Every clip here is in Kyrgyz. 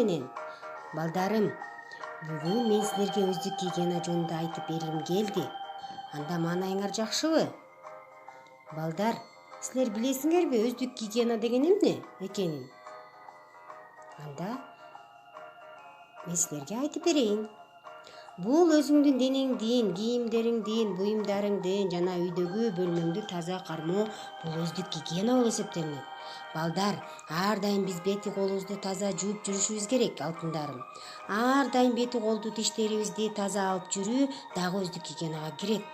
менен. Балдарым, бүгүн мен силерге өздүк гигиена жөнүндө айтып бергим келди. Анда маанайыңар жакшыбы? Балдар, силер билесиңерби өздүк гигиена деген эмне экенин? Анда мен силерге айтып берейин. Бул өзүңдүн денеңдин, кийимдериңдин, буюмдарыңдын жана үйдөгү бөлмөңдү таза кармоо бул өздүк гигиена болуп эсептелинет. Балдар, ар дайым биз бети колубузду таза жууп жүрүшүбүз керек, алтындарым. Ар дайым бети колду тиштерибизди таза алып жүрүү дагы өздүк гигиенага кирет.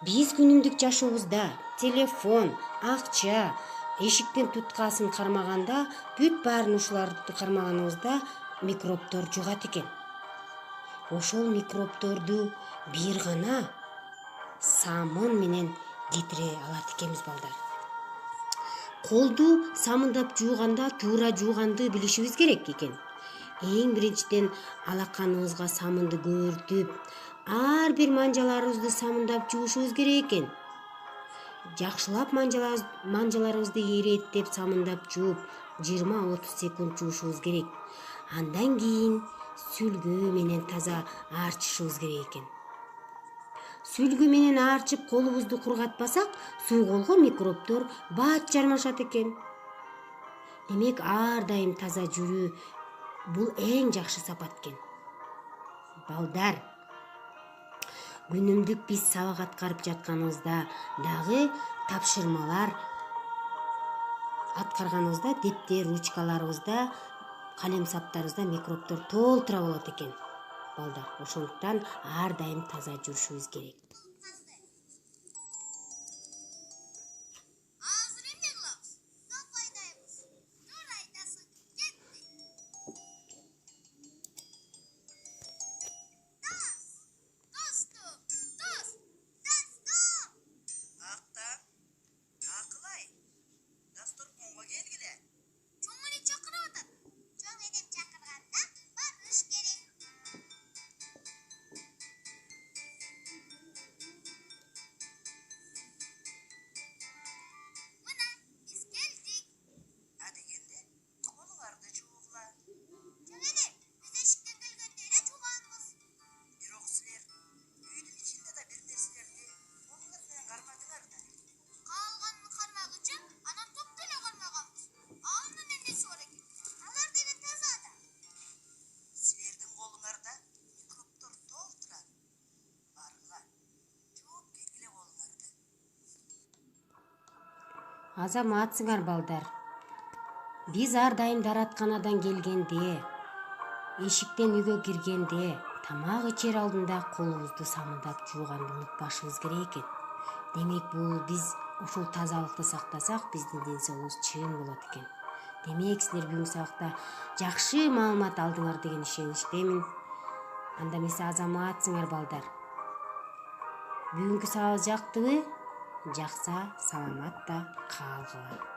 Биз күнүмдүк жашообузда телефон, акча, эшиктин туткасын кармаганда, бүт баарын ушуларды кармаганыбызда микробдор жугат экен. Ошол микробдорду бир гана самын менен кетире алат экенбиз, балдар. Колду самындап жууганда туура жууганды билишибиз керек экен. Эң биринчиден алаканыбызга самынды көбүртүп, ар бир манжаларыбызды самындап жуушубуз керек экен. Жакшылап манжаларыбызды иреттеп самындап жууп, 20-30 секунд жуушубуз керек. Андан кийин сүлгү менен таза арчышыбыз керек экен. Сүлгү менен арчып колубузду кургатпасак, сууголго микробдор бат жармашат экен. Демек, ар дайым таза жүрүү бул эң жакшы сапат экен. Балдар, күнүмдүк биз сабак аткарып жатканыбызда дагы тапшырмалар аткарганыбызда дептер, ручкаларыбызда, калем саптарыбызда микробдор толтура болот экен. Балдар, ошондуктан ар дайым таза жүрүшүбүз керек. Азаматсыңар, балдар. Биз ар дайым дааратканадан келгенде, эшиктен үйгө киргенде, тамак ичер алдында колубузду самындап жууганды унутпашыбыз керек экен. Демек, бул биз ушул тазалыкты сактасак, биздин ден соолугубуз чың болот экен. Демек, силер бүгүнкү сабакта жакшы маалымат алдыңар деген ишеничтемин. Анда эмесе азаматсыңар, балдар. Бүгүнкү сабак жактыбы? Жакса, саламатта калгыла.